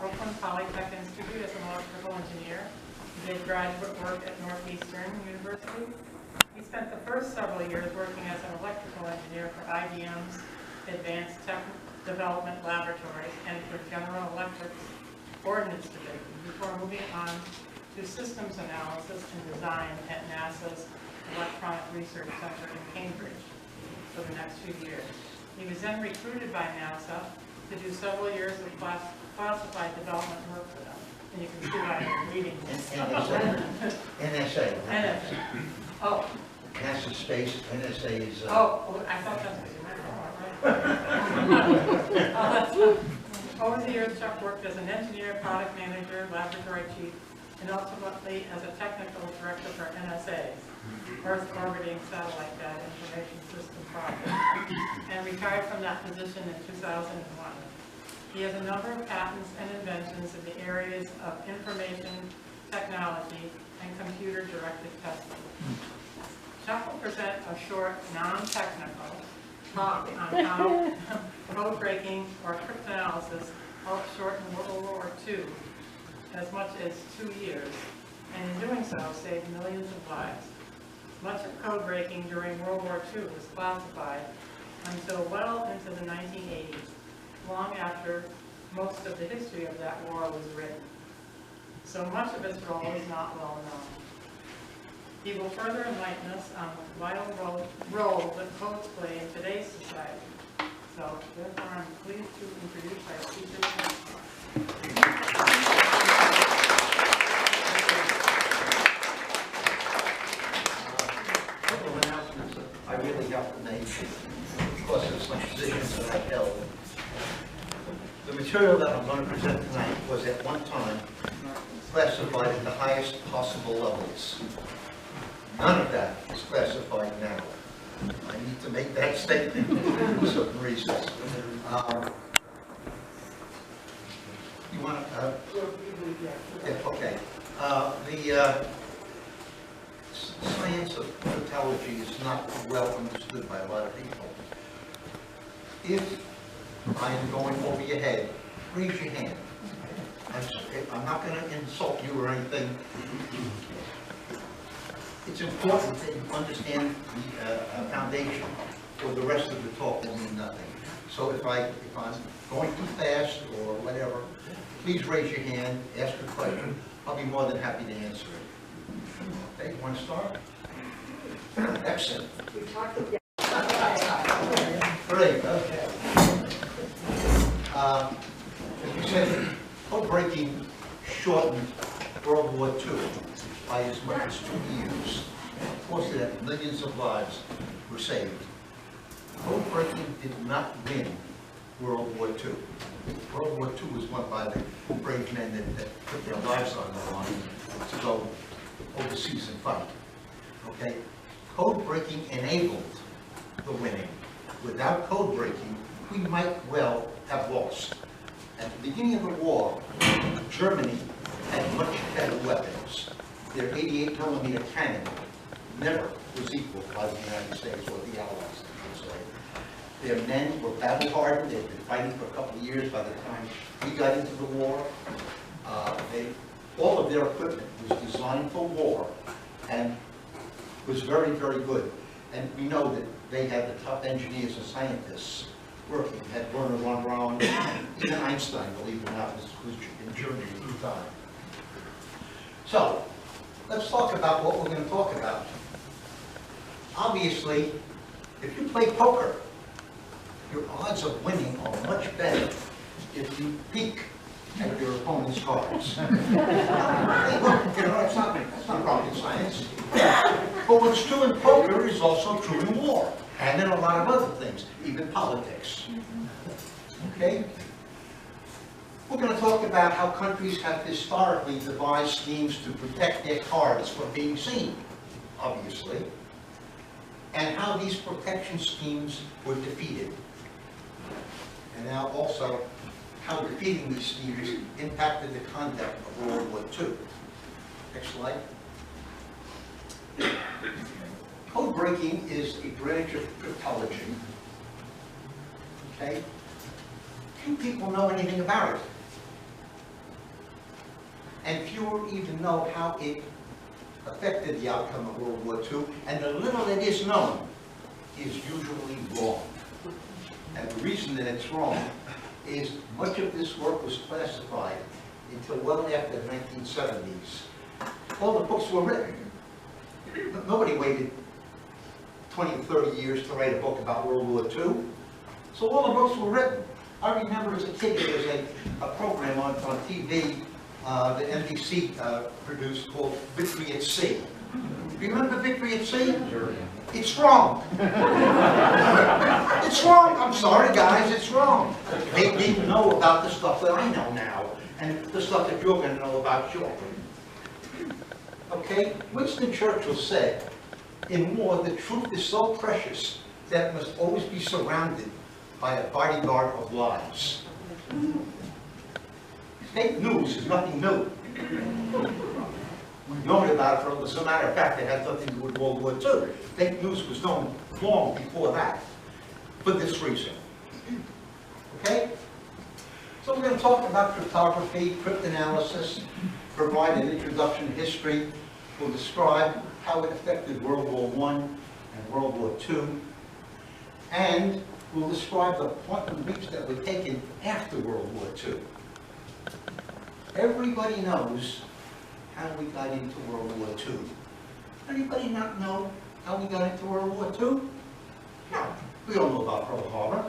Brooklyn Polytech Institute as an electrical engineer. He did graduate work at Northeastern University. He spent the first several years working as an electrical engineer for IBM's Advanced Tech Development Laboratory and for General Electric's Ordnance Division before moving on to systems analysis and design at NASA's Electronic Research Center in Cambridge for the next few years. He was then recruited by NASA to do several years of classified development work for them. And you can see why I'm reading this. NSA. NSA. Oh. NASA Space, NSA is... Oh, I thought that's what you meant. Over the years, Chuck worked as an engineer, product manager, laboratory chief, and ultimately as a technical director for NSA's Earth Orbiting Satellite Data Information System project, and retired from that position in 2001. He has a number of patents and inventions in the areas of information technology and computer-directed testing. Chuck will present a short, non-technical talk on how code breaking or cryptanalysis helped shorten World War II as much as 2 years, and in doing so, saved millions of lives. Much of code breaking during World War II was classified until well into the 1980s, long after most of the history of that war was written. So much of its role is not well known. He will further enlighten us on the vital role that codes play in today's society. So, therefore, I'm pleased to introduce our speaker next talk. I really have to make because of some positions that I held. The material that I'm going to present tonight was at one time classified at the highest possible levels. None of that is classified now. I need to make that statement for certain reasons. You want to? Yeah, okay. The science of cryptology is not well understood by a lot of people. If I am going over your head, raise your hand. I'm not going to insult you or anything. It's important that you understand the foundation, or the rest of the talk will mean nothing. So if I'm going too fast or whatever, please raise your hand, ask a question. I'll be more than happy to answer it. Okay, you want to start? Excellent. Great, okay. As you said, code breaking shortened World War II by as much as 2 years. Of course, that millions of lives were saved. Code breaking did not win World War II. World War II was won by the brave men that put their lives on the line to go overseas and fight. Okay? Code breaking enabled the winning. Without code breaking, we might well have lost. At the beginning of the war, Germany had much better weapons. Their 88mm cannon never was equaled by the United States or the Allies, I should say. Their men were battle-hardened. They'd been fighting for a couple of years by the time we got into the war. All of their equipment was designed for war and was very, very good. And we know that they had the top engineers and scientists working. Had Werner von Braun, even Einstein, believe it or not, was in Germany at the time. So, let's talk about what we're going to talk about. Obviously, if you play poker, your odds of winning are much better if you peek at your opponent's cards. Hey, look, you know, it's not rocket science. But what's true in poker is also true in war, and in a lot of other things, even politics. Okay? We're going to talk about how countries have historically devised schemes to protect their cards from being seen, obviously, and how these protection schemes were defeated. And now also, how defeating these schemes impacted the conduct of World War II. Next slide. Code breaking is a branch of cryptology. Okay? Few people know anything about it. and fewer even know how it affected the outcome of World War II, and the little that is known is usually wrong. And the reason that it's wrong is much of this work was classified until well after the 1970s. All the books were written. Nobody waited 20 or 30 years to write a book about World War II. So all the books were written. I remember as a kid there was a program on TV that NBC produced called Victory at Sea. Remember Victory at Sea? It's wrong. It's wrong. I'm sorry, guys, it's wrong. They didn't know about the stuff that I know now, and the stuff that you're going to know about shortly. Okay? Winston Churchill said, in war, the truth is so precious that it must always be surrounded by a bodyguard of lies. Fake news is nothing new. We've known about it for, as a matter of fact, it had nothing to do with World War II. Fake news was known long before that, for this reason. Okay? So we're going to talk about cryptography, cryptanalysis, provide an introduction to history. We'll describe how it affected World War I and World War II. And we'll describe the quantum leaps that were taken after World War II. Everybody knows how we got into World War II. Anybody not know how we got into World War II? No. We all know about Pearl Harbor.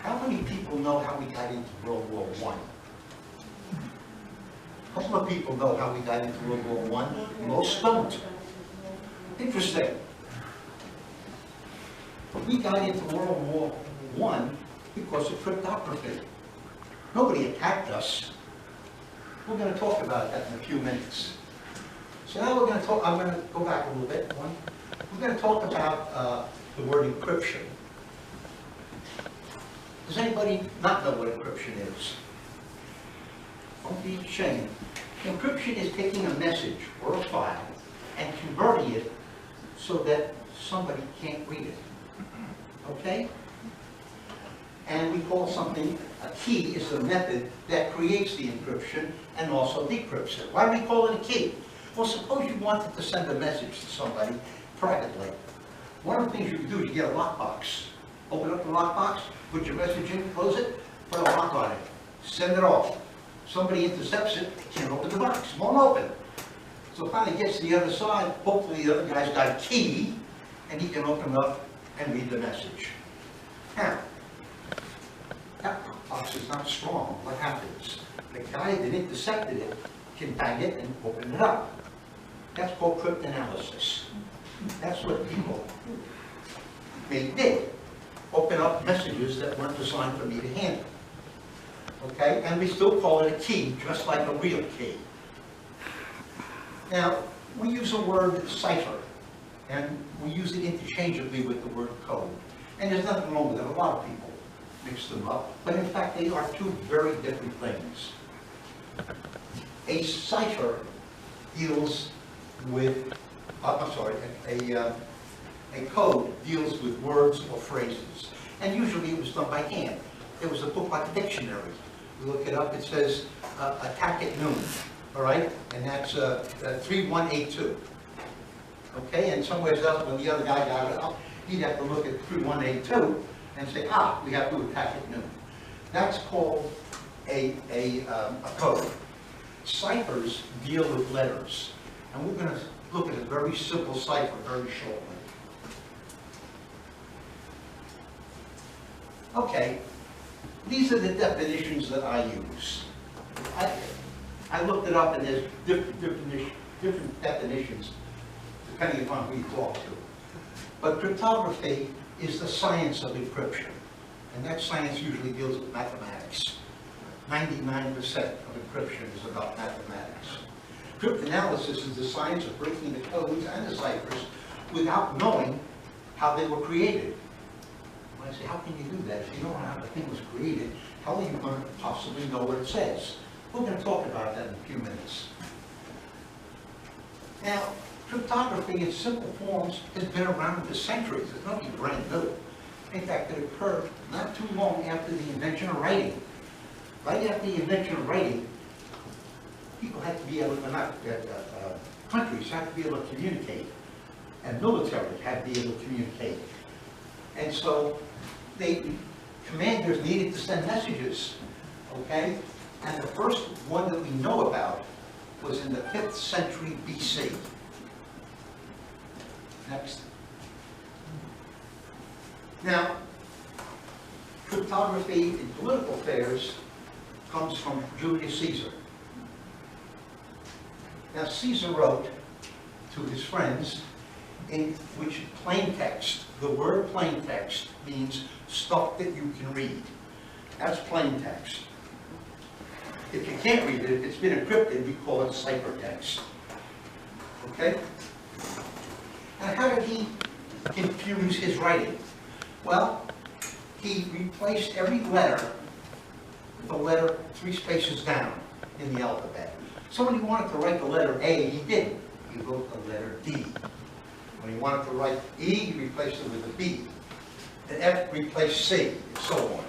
How many people know how we got into World War I? A couple of people know how we got into World War I. Most don't. Interesting. We got into World War I because of cryptography. Nobody attacked us. We're going to talk about that in a few minutes. So now we're going to talk, I'm going to go back a little bit. We're going to talk about the word encryption. Does anybody not know what encryption is? Don't be ashamed. Encryption is taking a message or a file and converting it so that somebody can't read it. Okay? And we call something, a key is the method that creates the encryption and also decrypts it. Why do we call it a key? Well, suppose you wanted to send a message to somebody privately. One of the things you can do is you get a lockbox. Open up the lockbox, put your message in, close it, put a lock on it, send it off. Somebody intercepts it, they can't open the box, it won't open. So finally gets to the other side, hopefully the other guy's got a key, and he can open it up and read the message. Now, that box is not strong. What happens? The guy that intercepted it can bang it and open it up. That's called cryptanalysis. That's what people did. Open up messages that weren't designed for me to handle. Okay? And we still call it a key, just like a real key. Now, we use the word cipher, and we use it interchangeably with the word code. And there's nothing wrong with it. A lot of people mix them up. But in fact, they are two very different things. A cipher deals with, a code deals with words or phrases. And usually it was done by hand. There was a book like a dictionary. You look it up, it says attack at noon, all right? And that's 3182. Okay, and somewhere else when the other guy got it up, he'd have to look at 3182 and say, we have to attack at noon. That's called a code. Ciphers deal with letters. And we're going to look at a very simple cipher very shortly. Okay, these are the definitions that I use. I looked it up and there's different definitions depending upon who you talk to. But cryptography is the science of encryption. And that science usually deals with mathematics. 99% of encryption is about mathematics. Cryptanalysis is the science of breaking the codes and the ciphers without knowing how they were created. When I say, how can you do that? If you don't know how the thing was created, how are you going to possibly know what it says? We're going to talk about that in a few minutes. Now, cryptography in simple forms has been around for centuries. It's nothing brand new. In fact, it occurred not too long after the invention of writing. Right after the invention of writing, people had to be able, countries had to be able to communicate, and military had to be able to communicate. And so commanders needed to send messages, okay? And the first one that we know about was in the 5th century BC. Next. Now, cryptography in political affairs comes from Julius Caesar. Now, Caesar wrote to his friends in which plain text, the word plain text means stuff that you can read. That's plain text. If you can't read it, if it's been encrypted, we call it ciphertext. Okay? And how did he confuse his writing? Well, he replaced every letter with a letter 3 spaces down in the alphabet. So when he wanted to write the letter A, he didn't. He wrote the letter D. When he wanted to write E, he replaced it with a B. The F replaced C, and so on.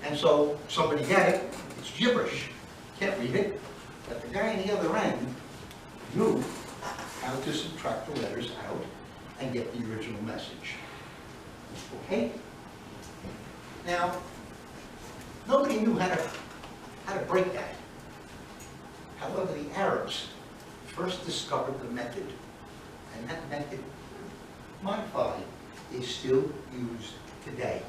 And so somebody got it, it's gibberish. Can't read it. But the guy on the other end knew how to subtract the letters out and get the original message. Okay? Now, nobody knew how to break that. However, the Arabs first discovered the method, and that method, modified, is still used today.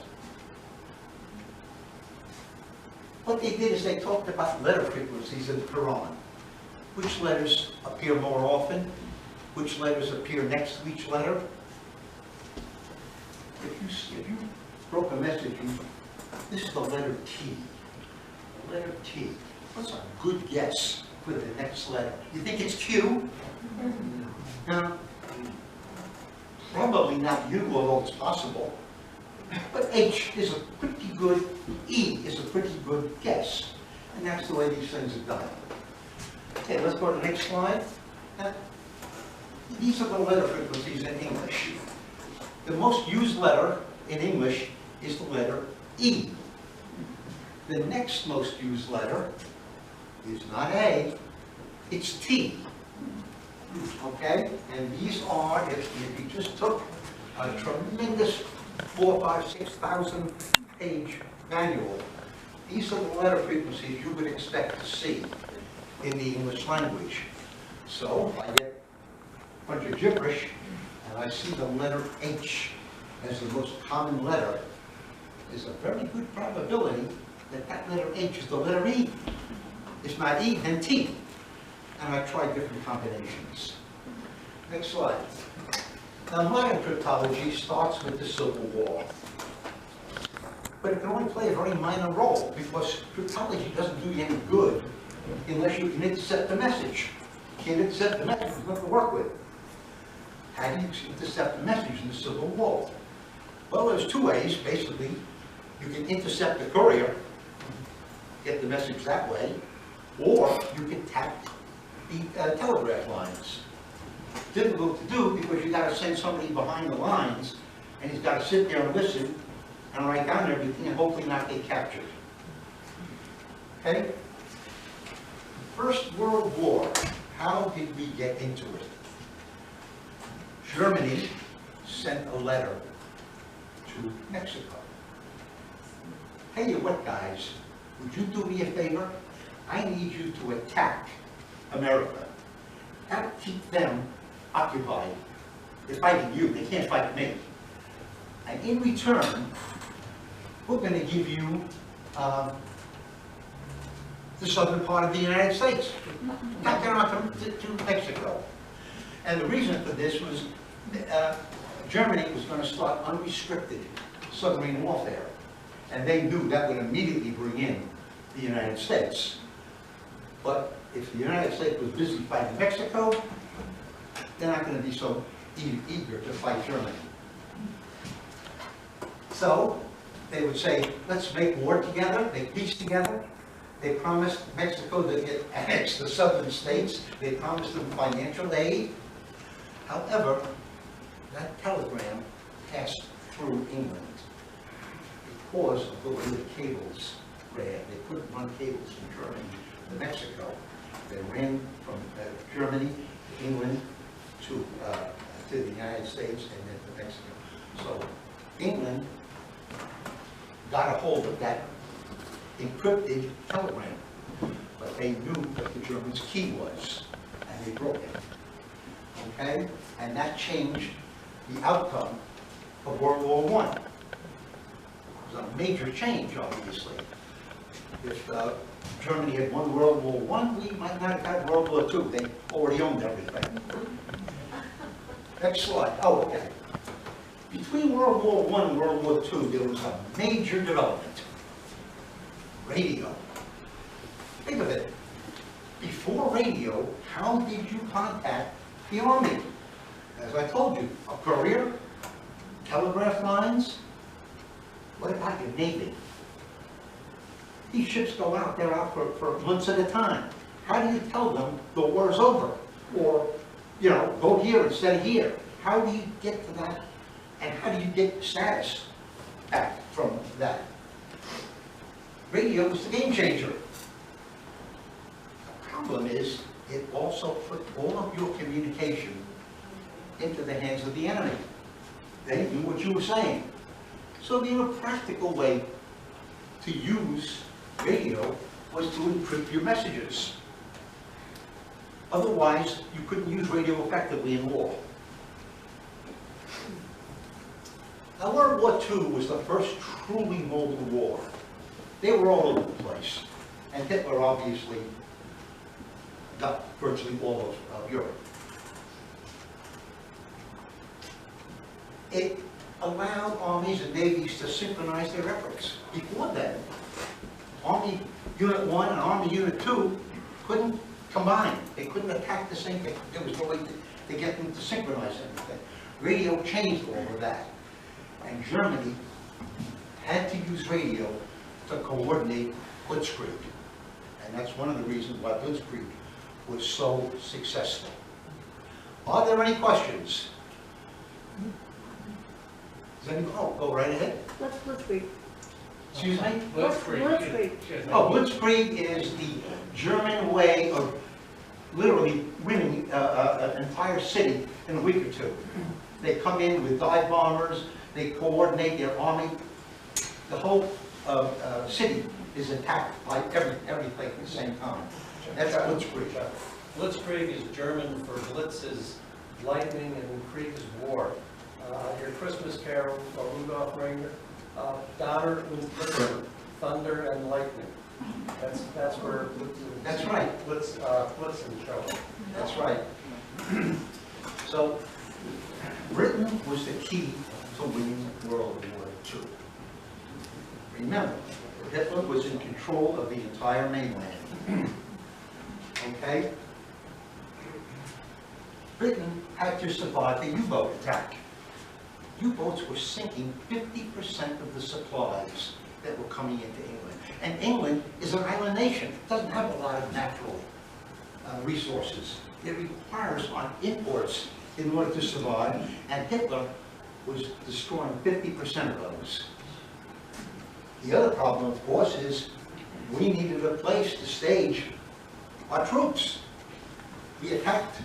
What they did is they talked about letter frequencies in the Quran. Which letters appear more often? Which letters appear next to each letter? If you broke a message, this is the letter T. The letter T. What's a good guess for the next letter? You think it's Q? No. Probably not U, although it's possible. But H is a pretty good, E is a pretty good guess. And that's the way these things are done. Okay, let's go to the next slide. Now, these are the letter frequencies in English. The most used letter in English is the letter E. The next most used letter is not A, it's T. Okay? And these are, if you just took a tremendous 4,000, 5,000, 6,000 page manual, these are the letter frequencies you would expect to see in the English language. So if I get a bunch of gibberish and I see the letter H as the most common letter, there's a very good probability that that letter H is the letter E. If not E, then T. And I tried different combinations. Next slide. Now, modern cryptology starts with the Civil War. But it can only play a very minor role because cryptology doesn't do you any good unless you can intercept the message. You can't intercept the message, there's nothing to work with. How do you intercept the message in the Civil War? Well, there's 2 ways, basically. You can intercept the courier, get the message that way, or you can tap the telegraph lines. Difficult to do because you got to send somebody behind the lines, and he's got to sit there and listen and write down everything and hopefully not get captured. Okay? First World War, how did we get into it? Germany sent a letter to Mexico. Tell you what, guys, would you do me a favor? I need you to attack America. That'll keep them occupied. They're fighting you, they can't fight me. And in return, we're going to give you the southern part of the United States. Not down to Mexico. And the reason for this was Germany was going to start unrestricted submarine warfare. And they knew that would immediately bring in the United States. But if the United States was busy fighting Mexico, they're not going to be so eager to fight Germany. So they would say, let's make war together, make peace together. They promised Mexico to get annexed the southern states. They promised them financial aid. However, that telegram passed through England because of the way the cables ran. They couldn't run cables from Germany to Mexico. They ran from Germany to England to the United States and then to Mexico. So England got a hold of that encrypted telegram, but they knew what the Germans' key was, and they broke it. Okay? And that changed the outcome of World War I. It was a major change, obviously. If Germany had won World War I, we might not have had World War II. They already owned everything. Next slide. Oh, okay. Between World War I and World War II, there was a major development. Radio. Think of it. Before radio, how did you contact the Army? As I told you, a courier, telegraph lines. What about your Navy? These ships go out, they're out for months at a time. How do you tell them the war's over? Or, you know, go here instead of here. How do you get to that? And how do you get status back from that? Radio is the game changer. The problem is, it also put all of your communication into the hands of the enemy. They knew what you were saying. So the only practical way to use radio was to encrypt your messages. Otherwise, you couldn't use radio effectively in war. Now, World War II was the first truly mobile war. They were all over the place. And Hitler obviously got virtually all of Europe. It allowed armies and navies to synchronize their efforts. Before then, Army Unit 1 and Army Unit 2 couldn't combine. They couldn't attack the same thing. There was no way to get them to synchronize anything. Radio changed all of that. And Germany had to use radio to coordinate Blitzkrieg. And that's one of the reasons why Blitzkrieg was so successful. Are there any questions? Does anyone, go right ahead. What's Blitzkrieg? Excuse me? Blitzkrieg. Oh, Blitzkrieg is the German way of literally winning an entire city in a week or two. They come in with dive bombers, they coordinate their army. The whole city is attacked by everything at the same time. That's Blitzkrieg. Blitzkrieg is German for blitz is lightning and krieg is war. Your Christmas carol, Rudolph Reindeer, Donner und Blitzer, thunder and lightning. That's where That's right. Blitzen show up. That's right. So, Britain was the key to winning World War II. Remember, Hitler was in control of the entire mainland. Okay? Britain had to survive the U-boat attack. U-boats were sinking 50% of the supplies that were coming into England. And England is an island nation. It doesn't have a lot of natural resources. It requires on imports in order to survive, and Hitler was destroying 50% of those. The other problem, of course, is we needed a place to stage our troops. We attacked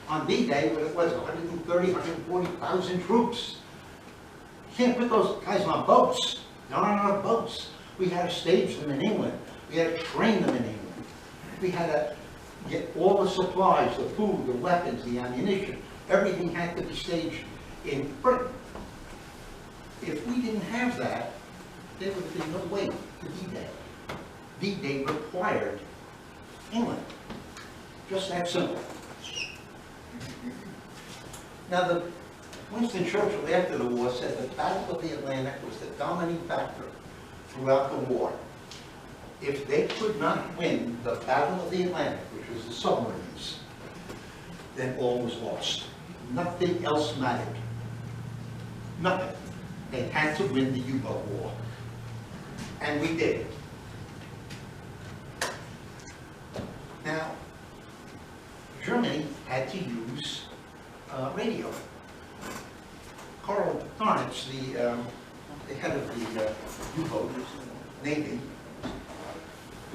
on D-Day, but it was 130, 140,000 troops. You can't put those guys on boats. Not on our boats. We had to stage them in England. We had to train them in England. We had to get all the supplies, the food, the weapons, the ammunition. Everything had to be staged in Britain. If we didn't have that, there would be no way to D-Day. D-Day required England. Just that simple. Now, Winston Churchill, after the war, said the Battle of the Atlantic was the dominating factor throughout the war. If they could not win the Battle of the Atlantic, which was the submarines, then all was lost. Nothing else mattered. Nothing. They had to win the U-boat war. And we did. Now, Germany had to use radio. Karl Tarnitz, the head of the U-boat Navy,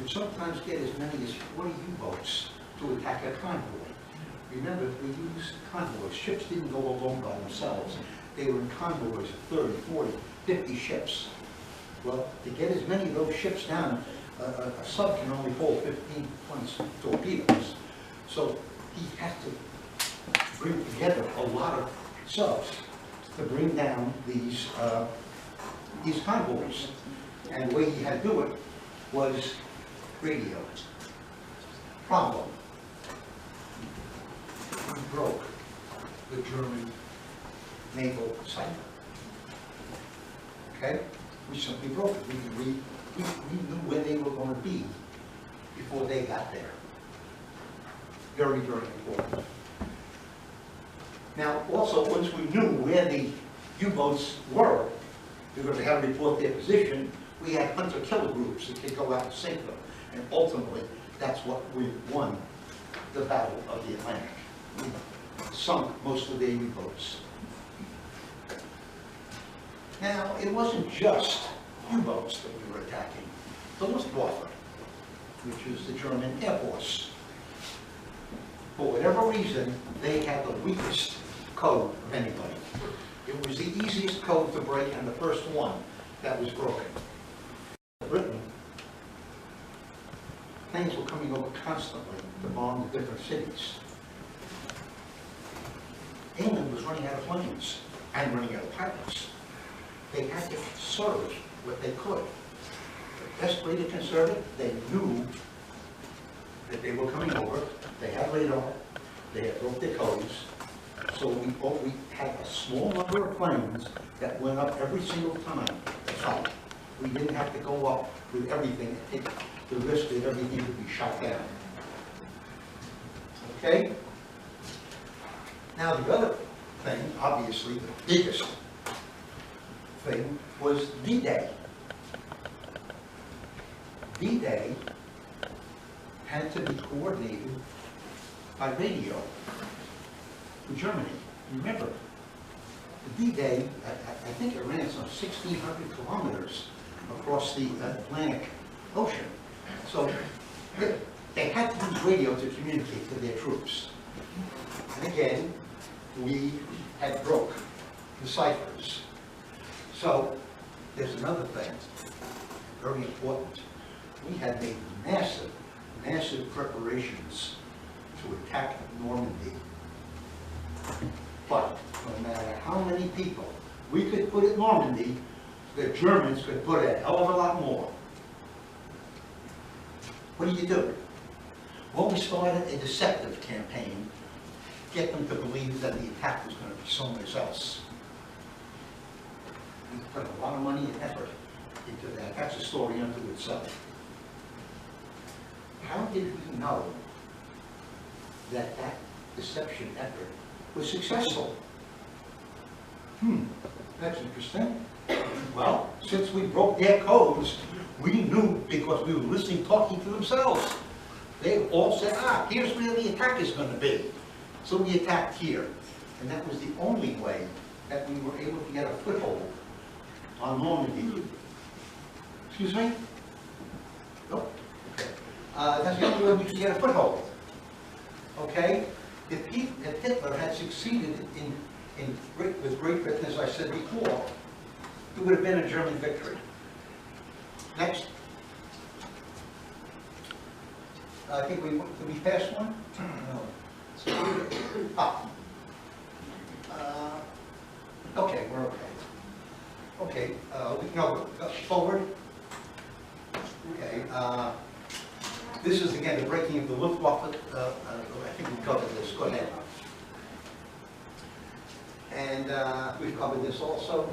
would sometimes get as many as 40 U-boats to attack a convoy. Remember, we used convoys. Ships didn't go alone by themselves. They were in convoys of 30, 40, 50 ships. Well, to get as many of those ships down, a sub can only hold 15, 20 torpedoes. So he had to bring together a lot of subs to bring down these convoys. And the way he had to do it was radio. Problem. We broke the German naval cipher. Okay? We simply broke it. We knew where they were going to be before they got there. Very, very important. Now, also, once we knew where the U-boats were, we were going to have to report their position, we had hunter-killer groups that could go out and sink them. And ultimately, that's what we won the Battle of the Atlantic. We sunk most of their U-boats. Now, it wasn't just U-boats that we were attacking. The Luftwaffe, which is the German Air Force. For whatever reason, they had the weakest code of anybody. It was the easiest code to break and the first one that was broken. Britain, planes were coming over constantly to bomb the different cities. England was running out of planes and running out of pilots. They had to conserve what they could. The best way to conserve it, they knew that they were coming over. They had radar. They had broke their codes. So we had a small number of planes that went up every single time to fight. We didn't have to go up with everything and take the risk that everything would be shot down. Okay? Now the other thing, obviously the biggest thing, was D-Day. D-Day had to be coordinated by radio to Germany. Remember, the D-Day, I think it ran some 1,600 kilometers across the Atlantic Ocean. So they had to use radio to communicate to their troops. And again, we had broke the ciphers. So there's another thing, very important. We had made massive, massive preparations to attack Normandy. But no matter how many people we could put at Normandy, the Germans could put a hell of a lot more. What do you do? Well, we started a deceptive campaign, get them to believe that the attack was going to be somewhere else. We put a lot of money and effort into that. That's a story unto itself. How did we know that that deception effort was successful? That's interesting. Well, since we broke their codes, we knew because we were listening, talking to themselves. They all said, here's where the attack is going to be. So we attacked here. And that was the only way that we were able to get a foothold on Normandy. Excuse me? Nope. Okay. That's the only way we could get a foothold. Okay? If Hitler had succeeded with Great Britain, as I said before, it would have been a German victory. Next. I think did we pass one? No. Okay, we're okay. Okay, we can go forward. Okay, this is again the breaking of the Luftwaffe. I think we covered this. Go ahead. And we've covered this also.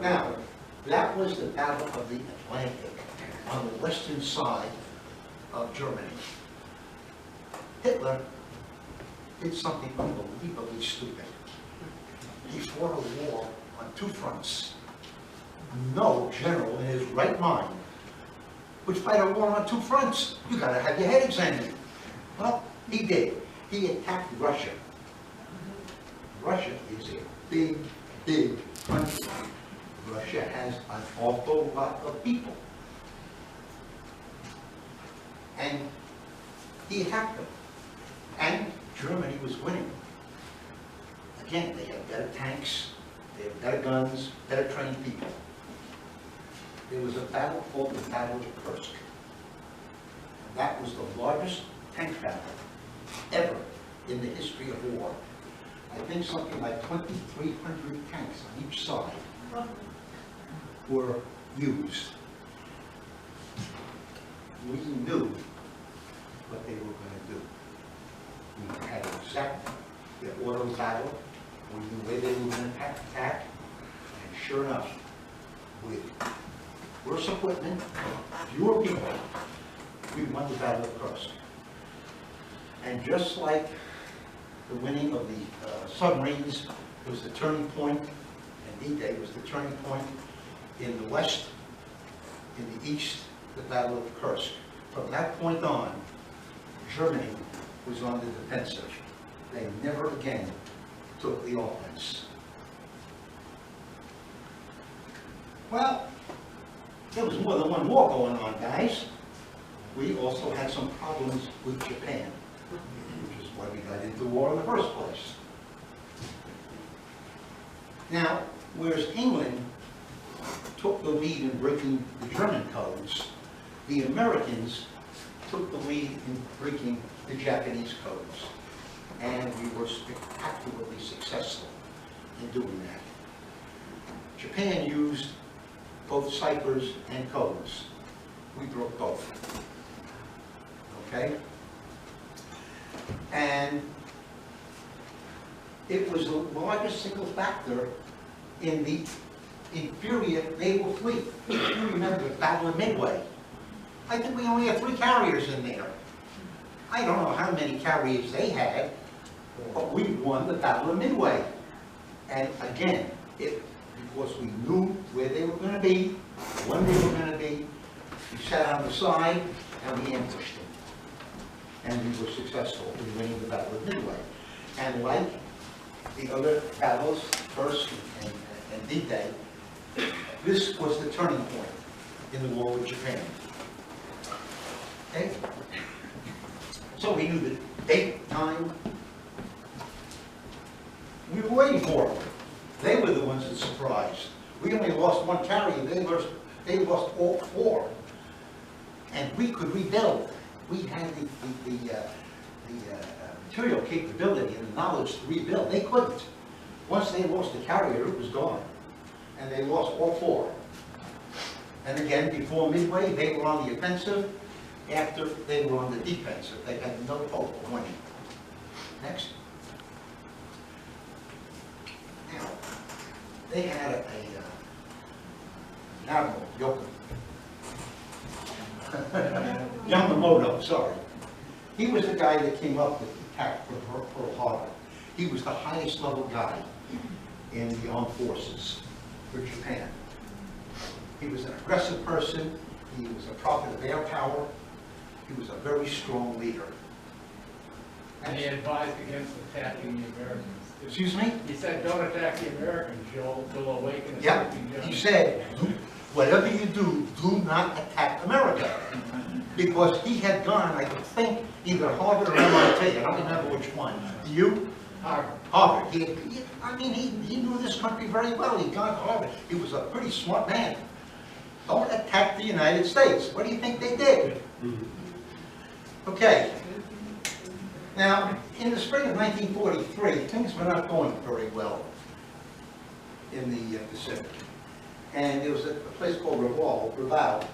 Now, that was the Battle of the Atlantic on the western side of Germany. Hitler did something unbelievably stupid. He fought a war on two fronts. No general in his right mind would fight a war on two fronts. You gotta have your head examined. Well, he did. He attacked Russia. Russia is a big, big country. Russia has an awful lot of people. And he attacked them. And Germany was winning. Again, they had better tanks, they had better guns, better trained people. There was a battle called the Battle of Kursk. And that was the largest tank battle ever in the history of war. I think something like 2,300 tanks on each side were used. We knew what they were going to do. We had exact the order of battle. We knew where they were going to attack. And sure enough, with worse equipment, fewer people, we won the Battle of Kursk. And just like the winning of the submarines was the turning point, and D-Day was the turning point in the West, in the East, the Battle of Kursk. From that point on, Germany was on the defensive. They never again took the offense. Well, there was more than one war going on, guys. We also had some problems with Japan, which is why we got into war in the first place. Now, whereas England took the lead in breaking the German codes, the Americans took the lead in breaking the Japanese codes. And we were spectacularly successful in doing that. Japan used both ciphers and codes. We broke both. Okay? And it was the largest single factor in the inferior naval fleet. You remember the Battle of Midway. I think we only had 3 carriers in there. I don't know how many carriers they had, but we won the Battle of Midway. And again, because we knew where they were going to be, when they were going to be, we sat on the side and we ambushed them. And we were successful in winning the Battle of Midway. And like the other battles, Kursk and D-Day, this was the turning point in the war with Japan. Okay? So we knew the date, time. We were waiting for them. They were the ones that surprised. We only lost 1 carrier. They lost all 4. And we could rebuild. We had the material capability and the knowledge to rebuild. They couldn't. Once they lost the carrier, it was gone. And they lost all 4. And again, before Midway, they were on the offensive. After, they were on the defensive. They had no hope of winning. Next. Now, they had an admiral, Yamamoto, sorry. He was the guy that came up with the attack for Pearl Harbor. He was the highest level guy in the armed forces for Japan. He was an aggressive person. He was a prophet of air power. He was a very strong leader. And he advised against attacking the Americans. Excuse me? He said, don't attack the Americans, you'll awaken a Yeah, sleeping he giant. said, whatever you do, do not attack America. Because he had gone, I think, either Harvard or MIT, I don't remember which one. Do you? Harvard. Harvard. He knew this country very well. He'd gone to Harvard. He was a pretty smart man. Don't attack the United States. What do you think they did? Okay. Now, in the spring of 1943, things were not going very well in the Pacific. And there was a place called Raval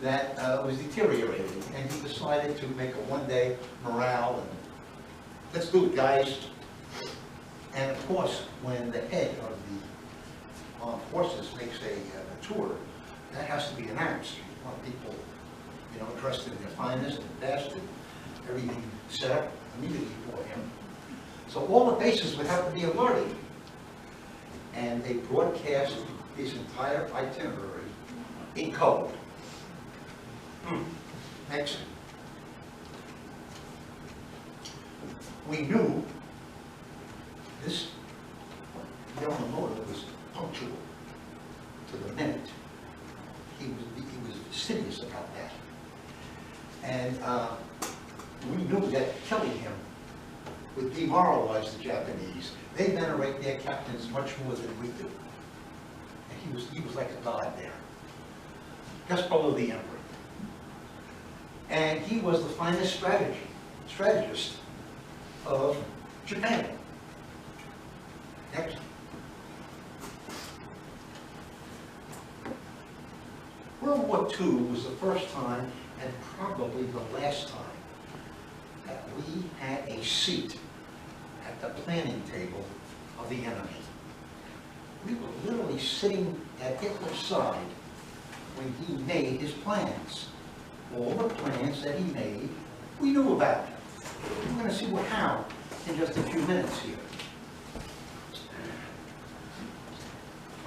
that was deteriorating. And he decided to make a one-day morale and let's do it, guys. And of course, when the head of the armed forces makes a tour, that has to be announced. You want people, dressed in their finest and best, and everything set up immediately for him. So all the bases would have to be alerted. And they broadcast his entire itinerary in code. Next. We knew this Yamamoto was punctual to the minute. He was fastidious about that. And we knew that killing him would demoralize the Japanese. They venerate their captains much more than we do. And he was like a god there, just below the emperor. And he was the finest strategist of Japan. Next. World War II was the first time, and probably the last time, that we had a seat at the planning table of the enemy. We were literally sitting at Hitler's side when he made his plans. All the plans that he made, we knew about. We're going to see how in just a few minutes here.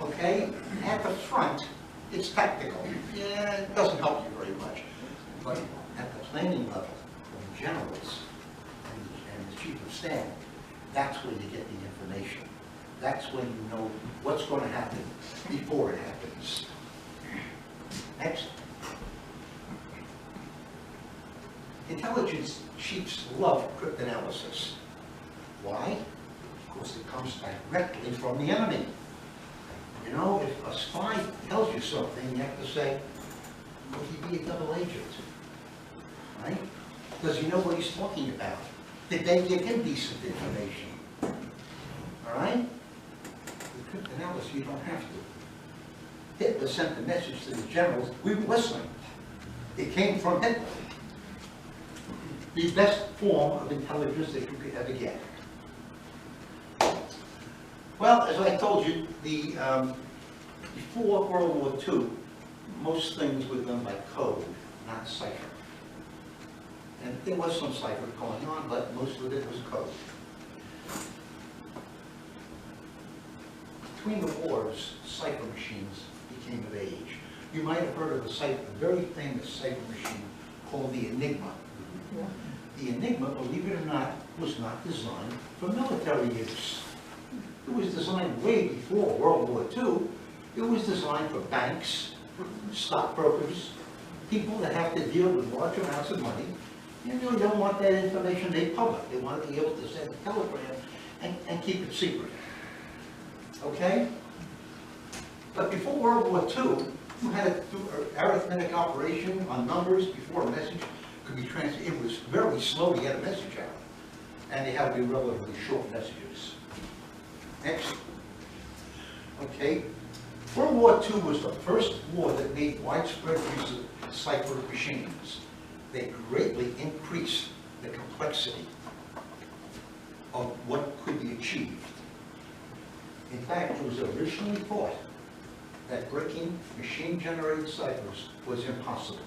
Okay, at the front, it's tactical. Yeah, it doesn't help you very much. But at the planning level, from generals and the chief of staff, that's where you get the information. That's when you know what's going to happen before it happens. Next. Intelligence chiefs love cryptanalysis. Why? Because it comes directly from the enemy. You know, if a spy tells you something, you have to say, would he be a double agent? Right? Does he know what he's talking about? Did they give him decent information? All right? With cryptanalysis, you don't have to. Hitler sent the message to the generals, we were listening. It came from Hitler. The best form of intelligence that you could ever get. Well, as I told you, before World War II, most things were done by code, not cipher. And there was some cipher going on, but most of it was code. Between the wars, cipher machines became of age. You might have heard of a very famous cipher machine called the Enigma. The Enigma, believe it or not, was not designed for military use. It was designed way before World War II. It was designed for banks, stockbrokers, people that have to deal with large amounts of money. You really don't want that information made public. They want to be able to send a telegram and keep it secret. Okay? But before World War II, you had to do an arithmetic operation on numbers before a message could be transferred. It was very slow to get a message out. And they had to be relatively short messages. Next. Okay. World War II was the first war that made widespread use of cipher machines. They greatly increased the complexity of what could be achieved. In fact, it was originally thought that breaking machine-generated ciphers was impossible.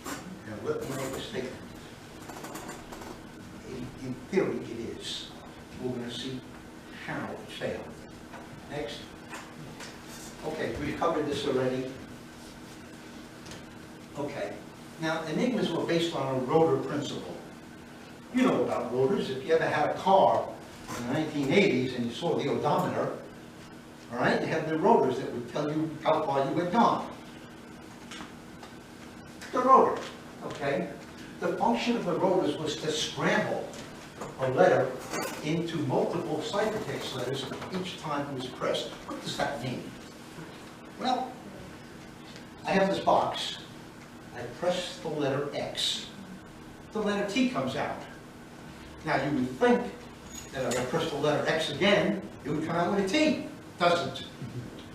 Now let me make a statement. In theory, it is. We're going to see how it failed. Next. Okay, we've covered this already. Okay. Now, enigmas were based on a rotor principle. You know about rotors. If you ever had a car in the 1980s and you saw the odometer, all right, they had the rotors that would tell you how far you had gone. The rotor, okay? The function of the rotors was to scramble a letter into multiple ciphertext letters each time it was pressed. What does that mean? Well, I have this box. I press the letter X. The letter T comes out. Now you would think that if I press the letter X again, it would come out with a T. It doesn't,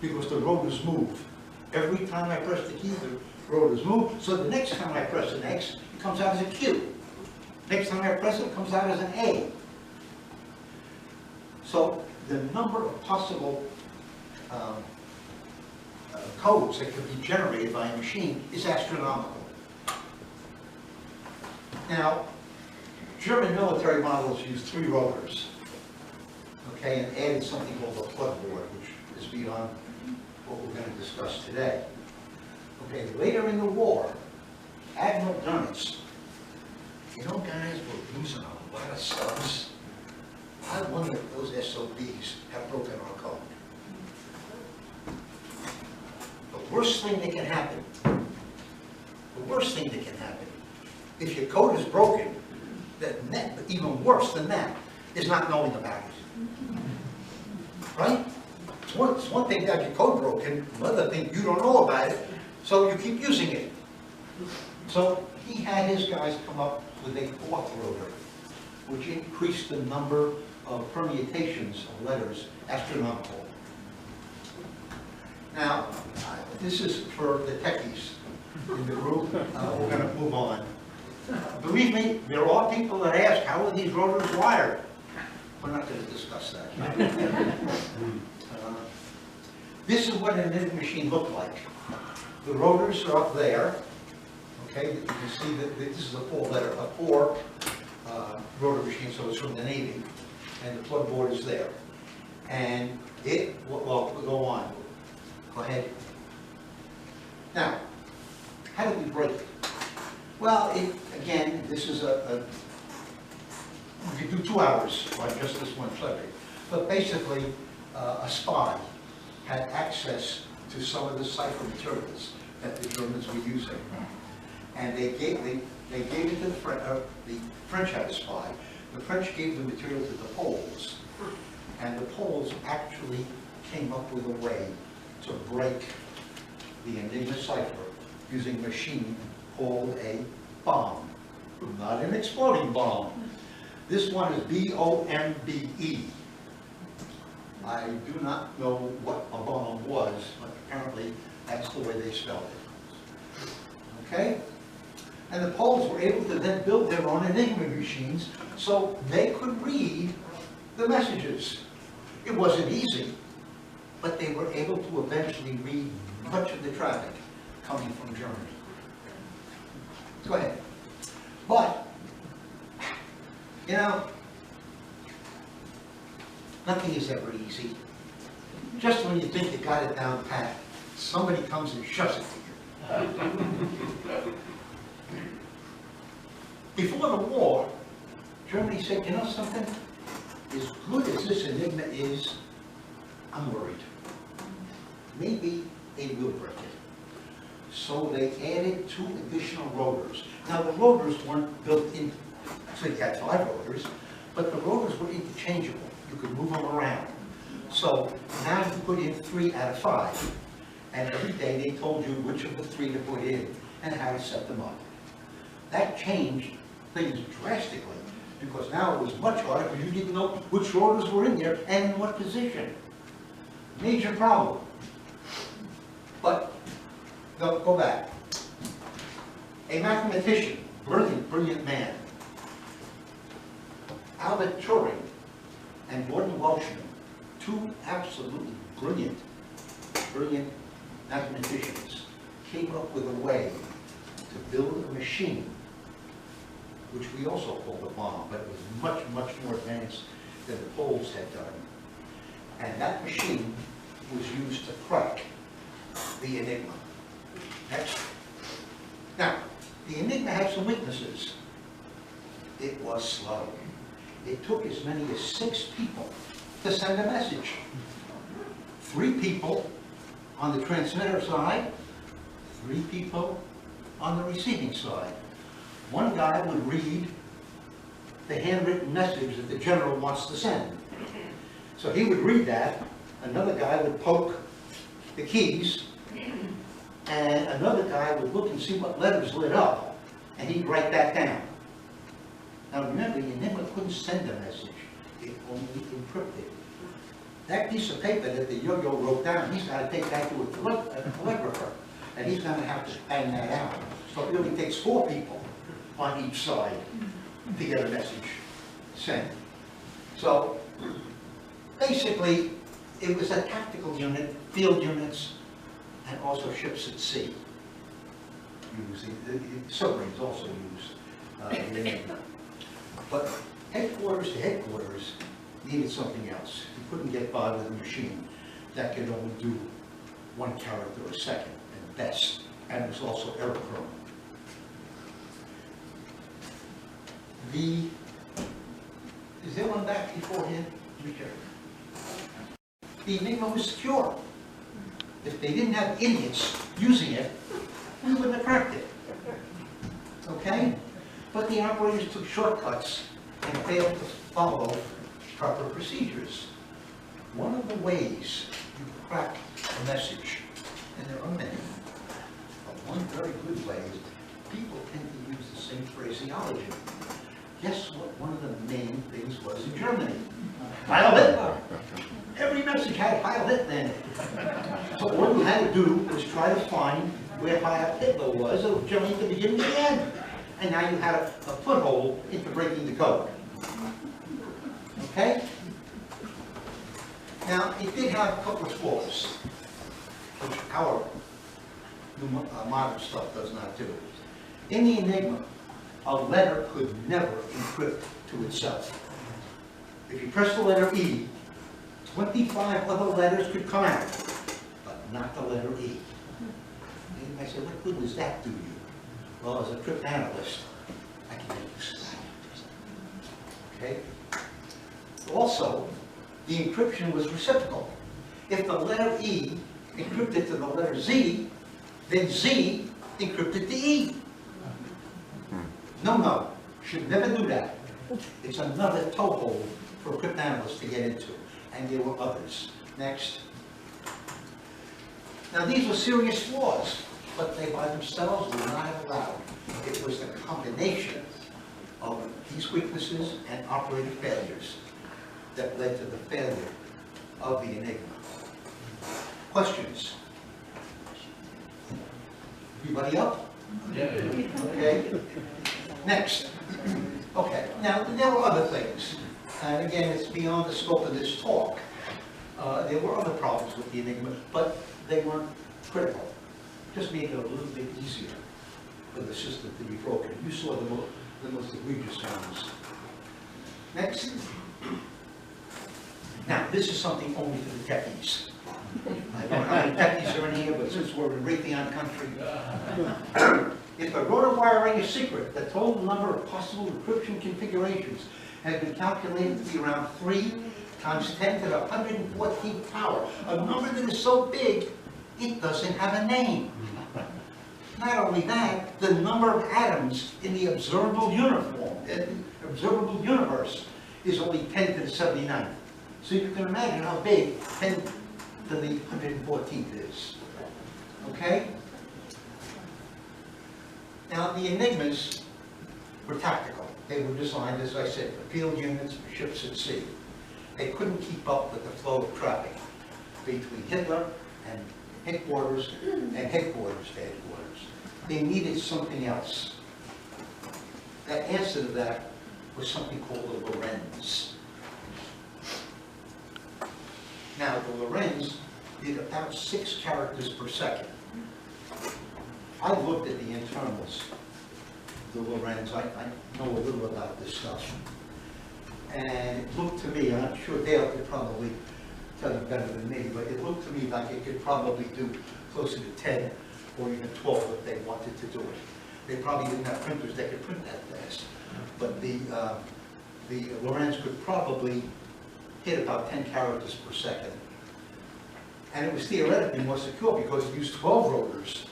because the rotors move. Every time I press the key, the rotors move. So the next time I press an X, it comes out as a Q. Next time I press it, it comes out as an A. So the number of possible codes that can be generated by a machine is astronomical. Now, German military models use 3 rotors, okay, and added something called a plug board, which is beyond what we're going to discuss today. Okay, later in the war, Admiral Dönitz, you know, guys were losing a lot of subs. I wonder if those SOBs have broken our code. The worst thing that can happen If your code is broken, even worse than that is not knowing about it. Right? It's one thing to have your code broken, another thing you don't know about it, so you keep using it. So he had his guys come up with a fourth rotor, which increased the number of permutations of letters astronomical. Now, this is for the techies in the group. We're going to move on. Believe me, there are people that ask, how are these rotors wired? We're not going to discuss that. This is what an Enigma machine looked like. The rotors are up there. Okay, you can see that this is a four rotor machine, so it's from the Navy, and the plug board is there. And it, well, we'll go on. Go ahead. Now, how did we break it? Well, again, this is we could do 2 hours on just this one subject. But basically, a spy had access to some of the cipher materials that the Germans were using. And they gave it to the French had a spy. The French gave the material to the Poles. And the Poles actually came up with a way to break the Enigma cipher using a machine called a bomb. Not an exploding bomb. This one is B-O-M-B-E. I do not know what a bomb was, but apparently that's the way they spelled it. Okay? And the Poles were able to then build their own Enigma machines so they could read the messages. It wasn't easy, but they were able to eventually read much of the traffic coming from Germany. Go ahead. But, you know, nothing is ever easy. Just when you think you got it down pat, somebody comes and shoves it to you. Before the war, Germany said, you know something? As good as this Enigma is, I'm worried. Maybe they will break it. So they added 2 additional rotors. Now the rotors weren't built in, so you had 5 rotors, but the rotors were interchangeable. You could move them around. So now you put in 3 out of 5. And every day they told you which of the 3 to put in and how to set them up. That changed things drastically, because now it was much harder because you didn't know which rotors were in there and in what position. Major problem. But, no, go back. A mathematician, brilliant man, Albert Turing and Gordon Welshman, 2 absolutely brilliant mathematicians, came up with a way to build a machine, which we also called a bomb, but it was much, much more advanced than the Poles had done. And that machine was used to crack the Enigma. Next. Now, the Enigma had some weaknesses. It was slow. It took as many as 6 people to send a message. 3 people on the transmitter side, 3 people on the receiving side. One guy would read the handwritten message that the general wants to send. So he would read that, another guy would poke the keys, and another guy would look and see what letters lit up, and he'd write that down. Now remember, the Enigma couldn't send a message, it only encrypted. That piece of paper that the yo-yo wrote down, he's got to take that to a telegrapher, and he's going to have to bang that out. So it only takes 4 people on each side to get a message sent. So basically, it was a tactical unit, field units, and also ships at sea. The submarines also used. But headquarters to headquarters needed something else. You couldn't get by with a machine that could only do 1 character a second at best, and it was also error prone. Is there one back beforehand? The Enigma was secure. If they didn't have idiots using it, we wouldn't have cracked it. Okay? but the operators took shortcuts and failed to follow proper procedures. One of the ways you crack a message, and there are many, but one very good way is people tend to use the same phraseology. Guess what one of the main things was in Germany? Heil Hitler! Every message had Heil Hitler in it. So all you had to do was try to find where Heil Hitler was, generally at the beginning and the end. And now you had a foothold into breaking the code. Okay? Now, it did have a couple of flaws, which our modern stuff does not do. In the Enigma, a letter could never encrypt to itself. If you press the letter E, 25 other letters could come out, but not the letter E. And you might say, what good does that do you? Well, as a cryptanalyst, I can make this. Okay? Also, the encryption was reciprocal. If the letter E encrypted to the letter Z, then Z encrypted to E. No, should never do that. It's another toehold for a cryptanalyst to get into, and there were others. Next. Now these were serious flaws, but they by themselves were not allowed. It was the combination of these weaknesses and operating failures that led to the failure of the Enigma. Questions? Everybody up? Yeah. Okay. Next. Okay. Now, there were other things. And again, it's beyond the scope of this talk. There were other problems with the Enigma, but they weren't critical. Just made it a little bit easier for the system to be broken. You saw the most egregious ones. Next. Now, this is something only for the techies. I don't know how many techies are in here, but since we're in Raytheon country. If the rotor wiring is secret, the total number of possible encryption configurations has been calculated to be around 3 times 10 to the 114th power. A number that is so big, it doesn't have a name. Not only that, the number of atoms in the observable universe is only 10 to the 79th. So you can imagine how big 10 to the 114th is. Okay? Now, the Enigmas were tactical. They were designed, as I said, for field units, for ships at sea. They couldn't keep up with the flow of traffic between Hitler and headquarters and headquarters to headquarters. They needed something else. The answer to that was something called the Lorenz. Now, the Lorenz did about 6 characters per second. I looked at the internals, the Lorenz. I know a little about this stuff. And it looked to me, and I'm sure Dale could probably tell you better than me, but it looked to me like it could probably do closer to 10 or even 12 if they wanted to do it. They probably didn't have printers that could print that fast. But the Lorenz could probably hit about 10 characters per second. And it was theoretically more secure because it used 12 rotors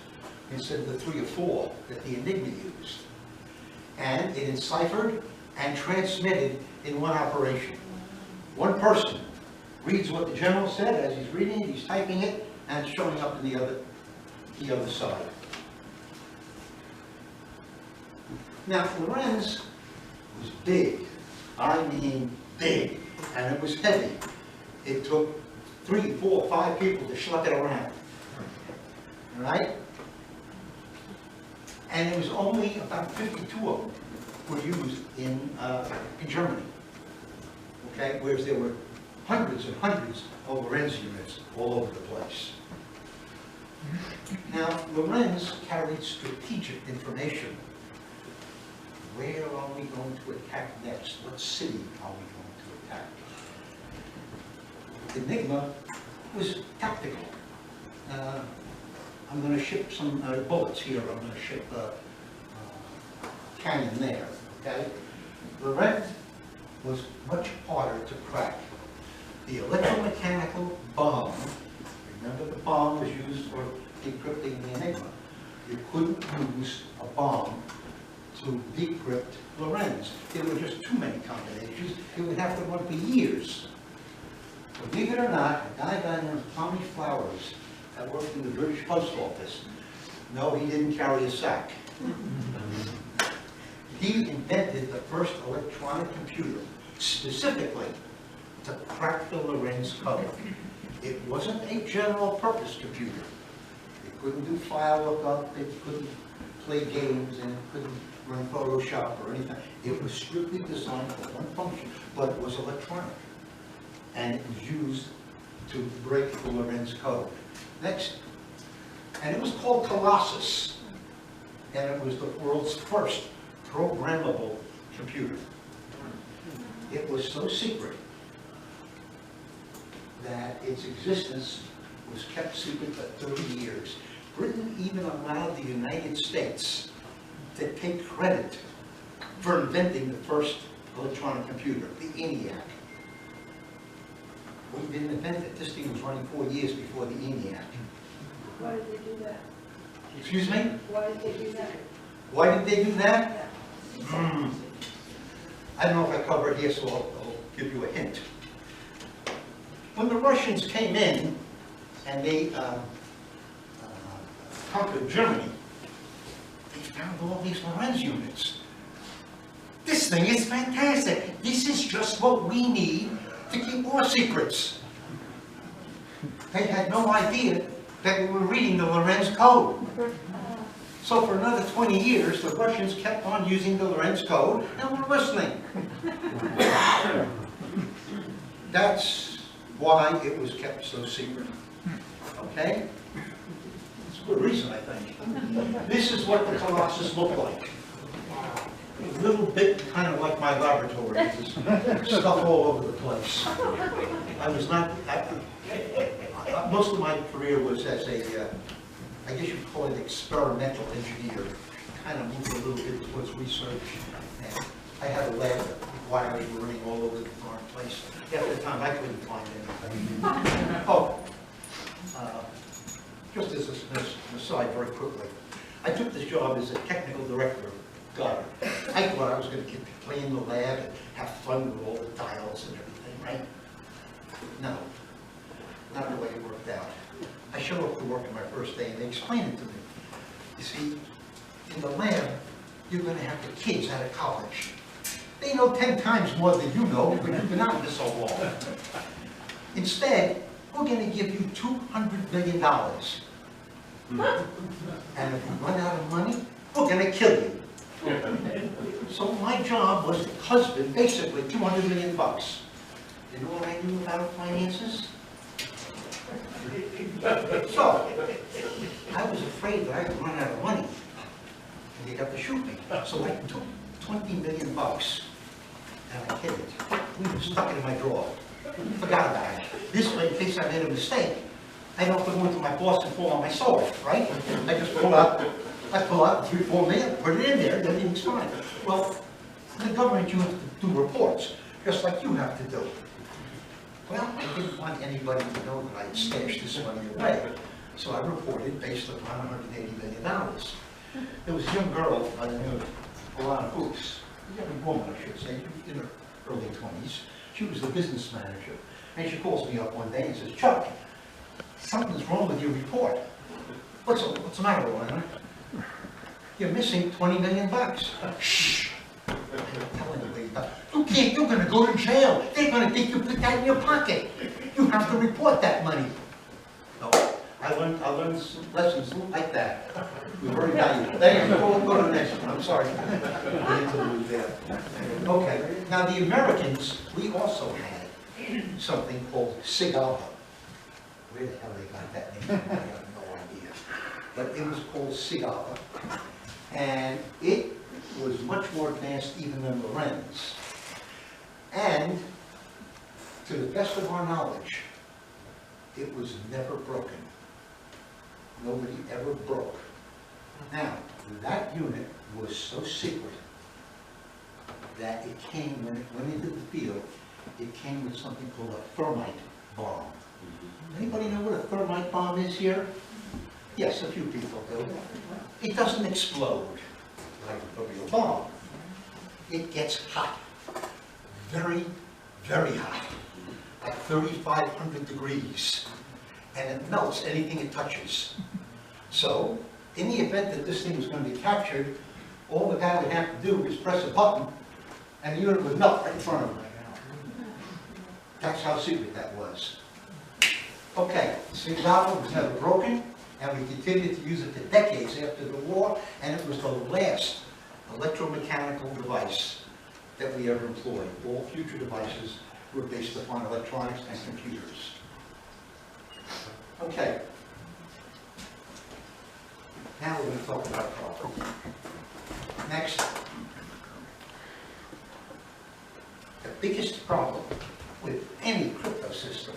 instead of the 3 or 4 that the Enigma used. And it enciphered and transmitted in one operation. One person reads what the general said as he's reading it, he's typing it, and it's showing up in the other side. Now, Lorenz was big. I mean big. And it was heavy. It took 3, 4, 5 people to schlepp it around. All right? And it was only about 52 of them were used in Germany. Okay? Whereas there were hundreds and hundreds of Lorenz units all over the place. Now, Lorenz carried strategic information. Where are we going to attack next? What city are we going to attack? Enigma was tactical. I'm going to ship some bullets here. I'm going to ship a cannon there. Okay? Lorenz was much harder to crack. The electromechanical bomb, remember the bomb was used for decrypting the Enigma. You couldn't use a bomb to decrypt Lorenz. There were just too many combinations. It would have to run for years. Believe it or not, a guy by the name of Tommy Flowers that worked in the British Post Office, no, he didn't carry a sack. He invented the first electronic computer, specifically to crack the Lorenz code. It wasn't a general purpose computer. It couldn't do file lookup, it couldn't play games, and it couldn't run Photoshop or anything. It was strictly designed for one function, but it was electronic. And it was used to break the Lorenz code. Next. And it was called Colossus. And it was the world's first programmable computer. It was so secret that its existence was kept secret for 30 years. Britain even allowed the United States to take credit for inventing the first electronic computer, the ENIAC. We didn't invent it. This thing was running 4 years before the ENIAC. Why did they do that? Excuse me? Why did they do that? Why did they do that? Yeah. I don't know if I cover it here, so I'll give you a hint. When the Russians came in and they conquered Germany, they found all these Lorenz units. This thing is fantastic. This is just what we need to keep our secrets. They had no idea that we were reading the Lorenz code. So for another 20 years, the Russians kept on using the Lorenz code, and we're listening. That's why it was kept so secret. Okay? It's a good reason, I think. This is what the Colossus looked like. A little bit kind of like my laboratory. There's stuff all over the place. I was not... most of my career was as a... I guess you'd call it experimental engineer, kind of moved a little bit towards research. And I had a lab that wires were running all over the darn place. At the time, I couldn't find anything. Oh, just as an aside very quickly, I took this job as a technical director of Goddard. I thought I was going to get to play in the lab and have fun with all the dials and everything, right? No, not the way it worked out. I show up to work on my first day and they explain it to me. You see, in the lab, you're going to have the kids out of college. They know 10 times more than you know, but you've been out there so long. Instead, we're going to give you $200 million. And if you run out of money, we're going to kill you. So my job was to husband basically $200 million. You know what I knew about finances? So, I was afraid that I would run out of money and they'd have to shoot me. So I took $20 million and I hid it. Stuck it in my drawer. Forgot about it. This way, in case I made a mistake, I don't have to go into my boss and pull on my sword, right? I just pull out 3 or 4 million, put it in there, and everything's fine. Well, in the government, you have to do reports, just like you have to do. Well, I didn't want anybody to know that I had stashed this money away, so I reported based upon $180 million. There was a young girl by the name of Alana Hoops, a young woman, I should say, in her early 20s. She was the business manager, and she calls me up one day and says, "Chuck, something's wrong with your report." What's the matter, Alana? "You're missing $20 million. Shh! I don't tell anybody about it. You can't, you're going to go to jail. They're going to think you put that in your pocket. You have to report that money. No, I learned some lessons like that. They're very valuable. Thank you. Go to the next one. I'm sorry. Okay. Now the Americans, we also had something called SIGALA. Where the hell they got that name? I have no idea. But it was called SIGALA. And it was much more advanced even than Lorenz. And to the best of our knowledge, it was never broken. Nobody ever broke. Now, that unit was so secret that it came, when it went into the field, it came with something called a thermite bomb. Anybody know what a thermite bomb is here? Yes, a few people do. It doesn't explode like a real bomb. it gets hot. Very, very hot. Like 3,500 degrees. And it melts anything it touches. So, in the event that this thing was going to be captured, all the guy would have to do is press a button, and the unit would melt right in front of him. That's how secret that was. Okay, Sigzala was never broken, and we continued to use it for decades after the war, and it was the last electromechanical device that we ever employed. All future devices were based upon electronics and computers. Okay. Now we're going to talk about problems. Next. The biggest problem with any crypto system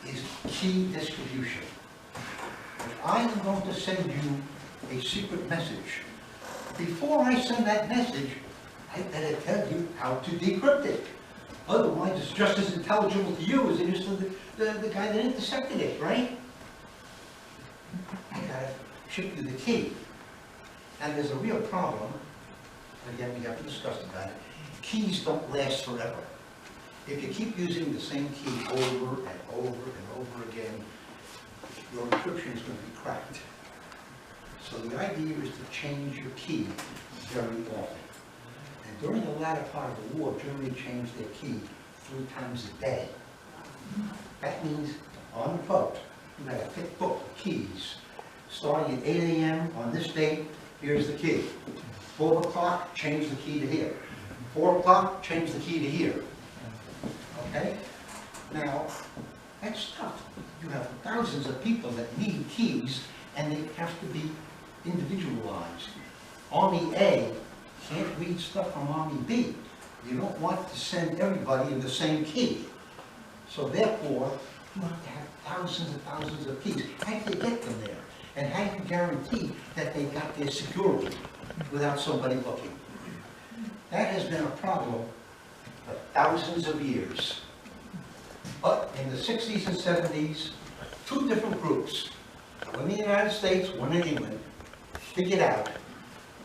is key distribution. If I am going to send you a secret message, before I send that message, I better tell you how to decrypt it. Otherwise, it's just as intelligible to you as it is to the guy that intercepted it, right? I gotta ship you the key. And there's a real problem, again, we haven't discussed about it. Keys don't last forever. If you keep using the same key over and over and over again, your encryption is going to be cracked. So the idea is to change your key very often. And during the latter part of the war, Germany changed their key 3 times a day. That means on the boat, you had a thick book of keys. Starting at 8 a.m. on this date, here's the key. 4 o'clock, change the key to here. 4 o'clock, change the key to here. Okay? Now, that's tough. You have thousands of people that need keys, and they have to be individualized. Army A can't read stuff from Army B. You don't want to send everybody in the same key. So therefore, you have to have thousands and thousands of keys. How do you get them there? And how do you guarantee that they got there securely without somebody looking? That has been a problem for thousands of years. But in the 60s and 70s, 2 different groups, one in the United States, one in England, figured out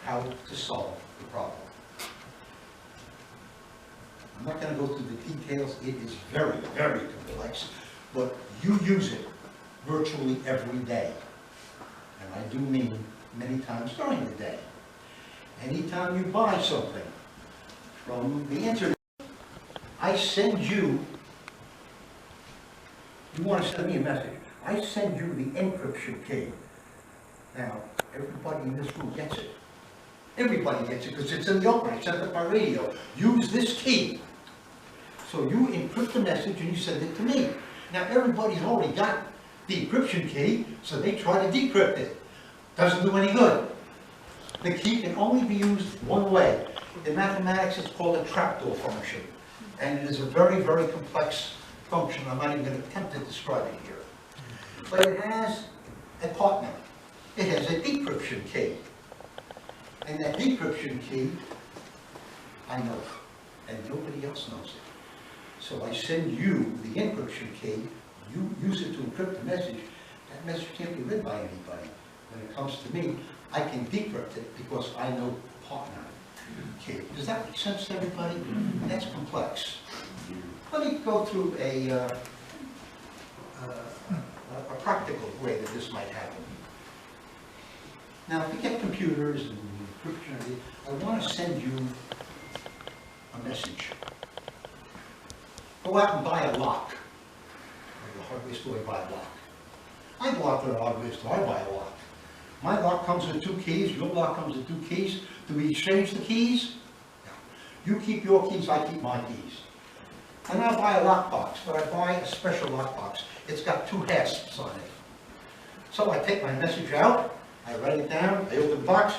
how to solve the problem. I'm not going to go through the details. It is very, very complex, but you use it virtually every day. And I do mean many times during the day. Anytime you buy something from the internet, I send you, you want to send me a message, I send you the encryption key. Now, everybody in this room gets it. Everybody gets it because it's in the open. I sent it by radio. Use this key. So you encrypt the message and you send it to me. Now, everybody's already got the encryption key, so they try to decrypt it. Doesn't do any good. The key can only be used one way. In mathematics, it's called a trapdoor function. And it is a very, very complex function. I'm not even going to attempt to describe it here. But it has a partner. It has a decryption key. And that decryption key, I know, and nobody else knows it. So I send you the encryption key, you use it to encrypt the message. That message can't be read by anybody. When it comes to me, I can decrypt it because I know the partner key. Does that make sense to everybody? That's complex. Let me go through a practical way that this might happen. Now, if you get computers and encryption, I want to send you a message. Go out and buy a lock. At the hardware store, you buy a lock. I go out to the hardware store, I buy a lock. My lock comes with 2 keys, your lock comes with 2 keys. Do we exchange the keys? No. You keep your keys, I keep my keys. And I buy a lockbox, but I buy a special lockbox. It's got 2 hasps on it. So I take my message out, I write it down, I open the box,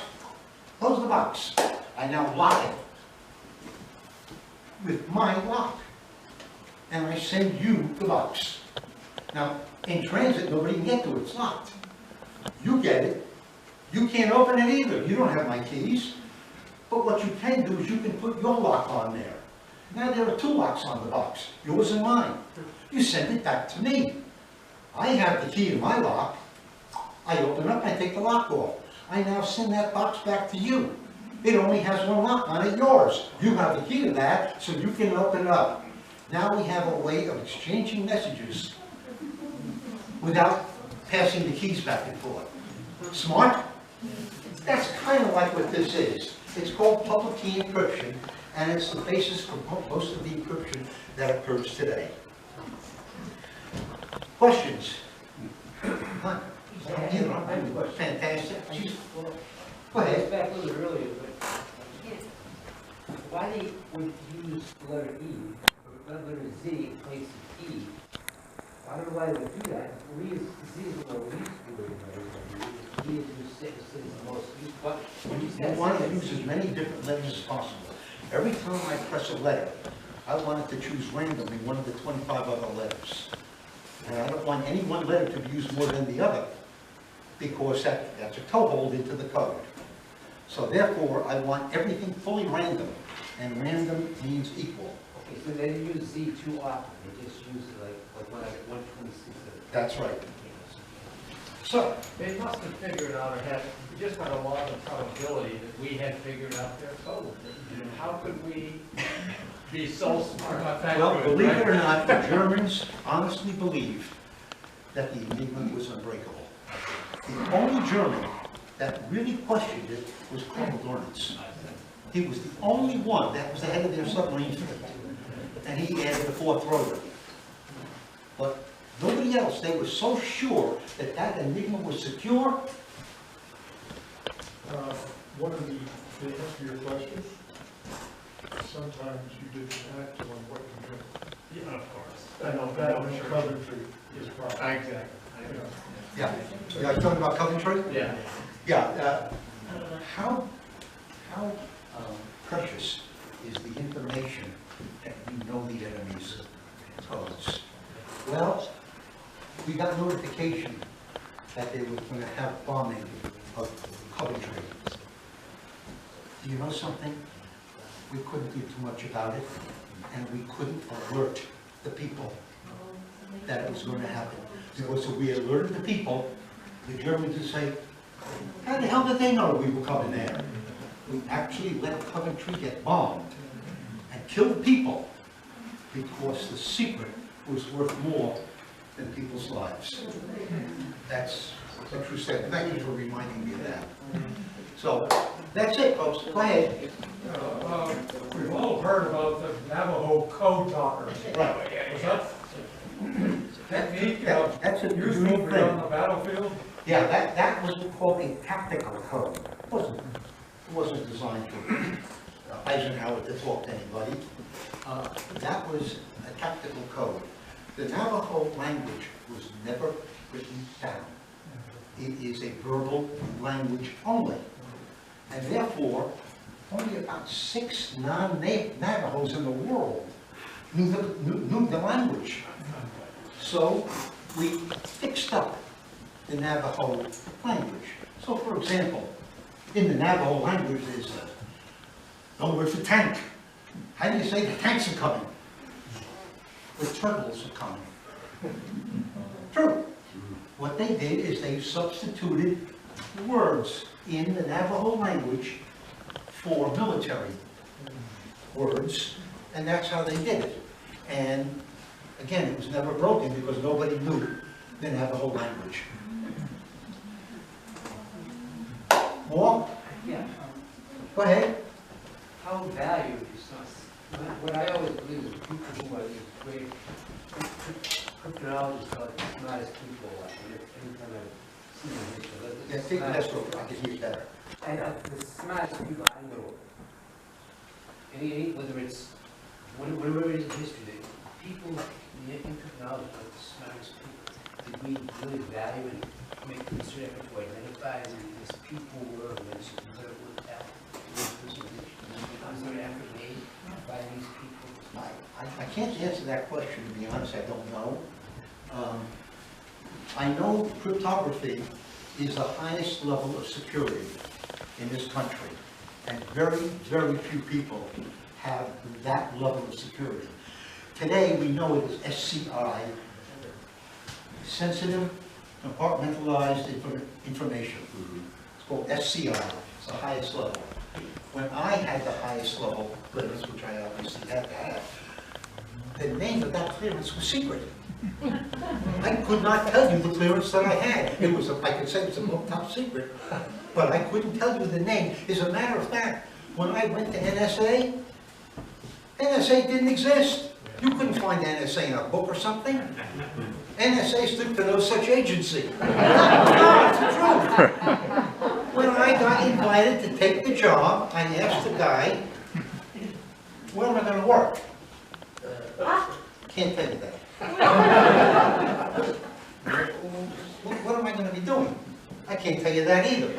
close the box. I now lock it with my lock. And I send you the box. Now, in transit, nobody can get to it. It's locked. You get it. You can't open it either. You don't have my keys. But what you can do is you can put your lock on there. Now there are 2 locks on the box, yours and mine. You send it back to me. I have the key to my lock. I open up, I take the lock off. I now send that box back to you. It only has one lock on it, yours. You have the key to that, so you can open it up. Now we have a way of exchanging messages without passing the keys back and forth. Smart? That's kind of like what this is. It's called public key encryption, and it's the basis for most of the encryption that occurs today. Questions? Huh? Fantastic. Go ahead. Back a little bit earlier, but why they would use the letter E, or the letter Z in place of E? I don't know why they would do that. We use, Z is what we used to do it, right? E is the most used, but when you You said. want to use as many different letters as possible. Every time I press a letter, I want it to choose randomly one of the 25 other letters. And I don't want any one letter to be used more than the other, because that's a toehold into the code. So therefore, I want everything fully random, and random means equal. Okay, so they didn't use Z too often, they just use it like when I get 126 of it. That's right. So, They must have figured out, or had, just had a lot of probability that we had figured out their code. How could we be so smart? well, believe it or not, the Germans honestly believed that the enigma was unbreakable. The only German that really questioned it was Colonel Lawrence. He was the only one that was the head of their submarine fleet, and he added the fourth rotor. But nobody else, they were so sure that that enigma was secure. One of the, to answer your question, sometimes you didn't act on what you knew. Yeah, of course. I know that in Coventry is probably. Exactly. Yeah. You guys talking about Coventry? Yeah. Yeah. How precious is the information that you know the enemy's codes? Well, we got notification that they were going to have bombing of Coventry. Do you know something? We couldn't do too much about it, and we couldn't alert the people that it was going to happen. Because if we alerted the people, the Germans would say, how the hell did they know we were coming there? We actually let Coventry get bombed and killed people because the secret was worth more than people's lives. That's a true statement. Thank you for reminding me of that. So, that's it, folks. Go ahead. We've all heard about the Navajo code talkers. Right. Was that technique That's a useful unique for you on thing. the battlefield? Yeah, that was called a tactical code. It wasn't designed for Eisenhower to talk to anybody. That was a tactical code. The Navajo language was never written down. It is a verbal language only. And therefore, only about 6 non-Navajos in the world knew the language. So we fixed up the Navajo language. So for example, in the Navajo language there's no word for tank. How do you say the tanks are coming? The turtles are coming. True. What they did is they substituted words in the Navajo language for military words, and that's how they did it. And again, it was never broken because nobody knew the Navajo language. More? Yeah. Go ahead. How valued is this? What I always believe is people who are these great cryptonologists are the smartest people. Anytime I've seen them, Yeah, take the next one. I can hear you better. and the smartest people I know. Any whether it's whatever it is in history, people in cryptonology are the smartest people. Did we really value and make a concerted effort to identify these people were and then what it would have? Was there an effort made by these people? I can't answer that question, to be honest, I don't know. I know cryptography is the highest level of security in this country, and very, very few people have that level of security. Today, we know it is SCI, Sensitive Compartmentalized Information. It's called SCI, it's the highest level. when I had the highest level clearance, which I obviously had to have, the name of that clearance was secret. I could not tell you the clearance that I had. It was, I could say it was a top secret, but I couldn't tell you the name. As a matter of fact, when I went to NSA, NSA didn't exist. You couldn't find NSA in a book or something. NSA stood for no such agency. No, it's the truth. When I got invited to take the job, I asked the guy, where am I going to work? Can't tell you that. What am I going to be doing? I can't tell you that either.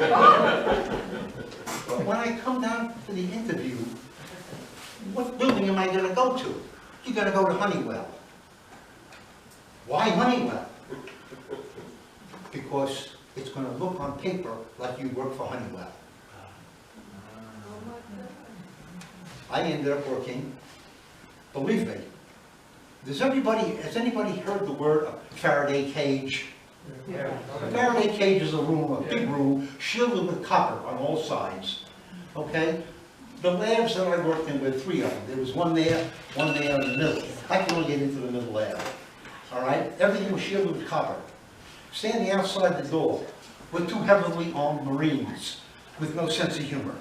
But when I come down for the interview, what building am I going to go to? You're going to go to Honeywell. Why Honeywell? Because it's going to look on paper like you work for Honeywell. I ended up working, believe me, has anybody heard the word Faraday cage? Yeah. A Faraday cage is a room, a big room, shielded with copper on all sides, okay? The labs that I worked in were 3 of them. There was one there in the middle. I could only get into the middle lab, all right? Everything was shielded with copper. Standing outside the door were 2 heavily armed Marines with no sense of humor.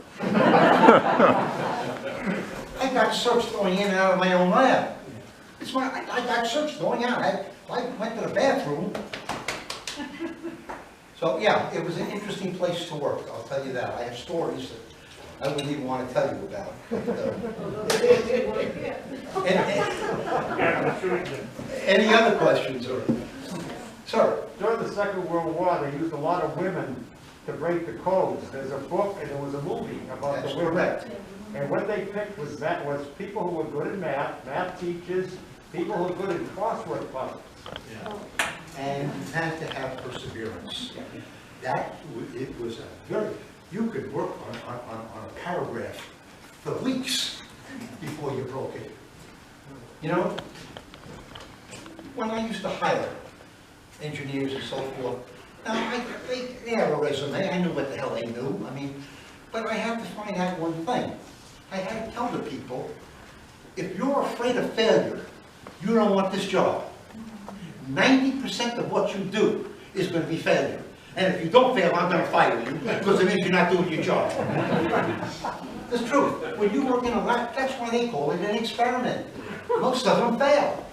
I got searched going in and out of my own lab. I got searched going out. I went to the bathroom. So yeah, it was an interesting place to work, I'll tell you that. I have stories that I wouldn't even want to tell you about. Any other questions? Sir? During the Second World War, they used a lot of women to break the codes. There's a book and there was a movie about That's the women. correct. And what they picked was people who were good in math teachers, people who were good in crossword puzzles. And you had to have perseverance. It was a very, you could work on a paragraph for weeks before you broke it. You know, when I used to hire engineers and so forth, now they have a resume, I knew what the hell they knew, I mean, but I had to find out one thing. I had to tell the people, if you're afraid of failure, you don't want this job. 90% of what you do is going to be failure. And if you don't fail, I'm going to fire you, because it means you're not doing your job. It's true. When you work in a lab, that's why they call it an experiment. Most of them fail.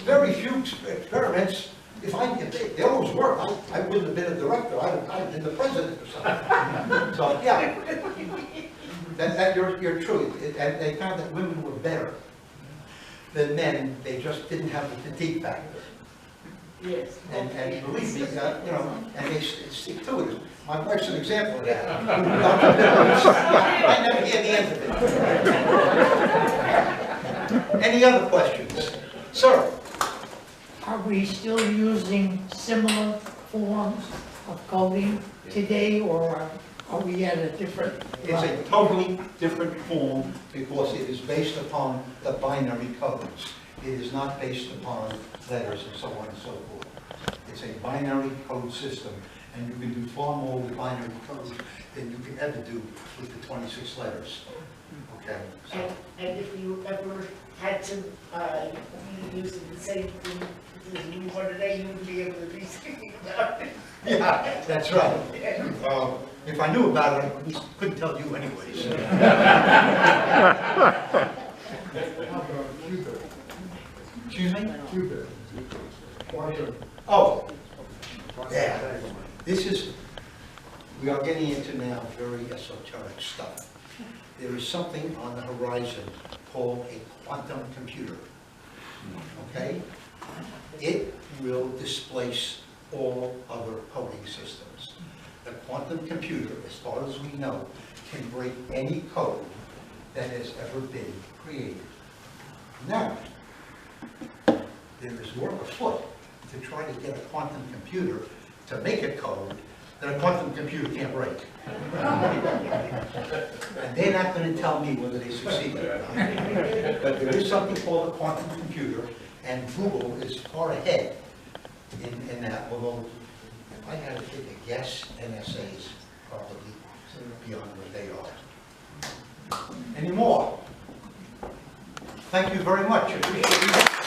Very few experiments, if they always work, I wouldn't have been a director, I'd have been the president or something. So, yeah. You're true. And they found that women were better than men, they just didn't have the fatigue factor. Yes. And believe me, you know, and they stick to it. My wife's an example of that. I never hear the end of it. Any other questions? Sir? Are we still using similar forms of coding today, or are we at a different It's level? a totally different form because it is based upon the binary codes. It is not based upon letters and so on and so forth. It's a binary code system, and you can do far more with binary codes than you can ever do with the 26 letters. Okay? So, And if you ever had to use the same thing as you want today, you would be able to be thinking about it. yeah, that's right. If I knew about it, I couldn't tell you anyways. How about Cuba? Excuse me? Cuba. Quantum. Oh, yeah. We are getting into now very esoteric stuff. There is something on the horizon called a quantum computer. Okay? It will displace all other coding systems. The quantum computer, as far as we know, can break any code that has ever been created. Now, there is work afoot to try to get a quantum computer to make a code that a quantum computer can't break. And they're not going to tell me whether they succeed or not. But there is something called a quantum computer, and Google is far ahead in that, although if I had to take a guess, NSA is probably beyond where they are. Any more? Thank you very much. Appreciate it.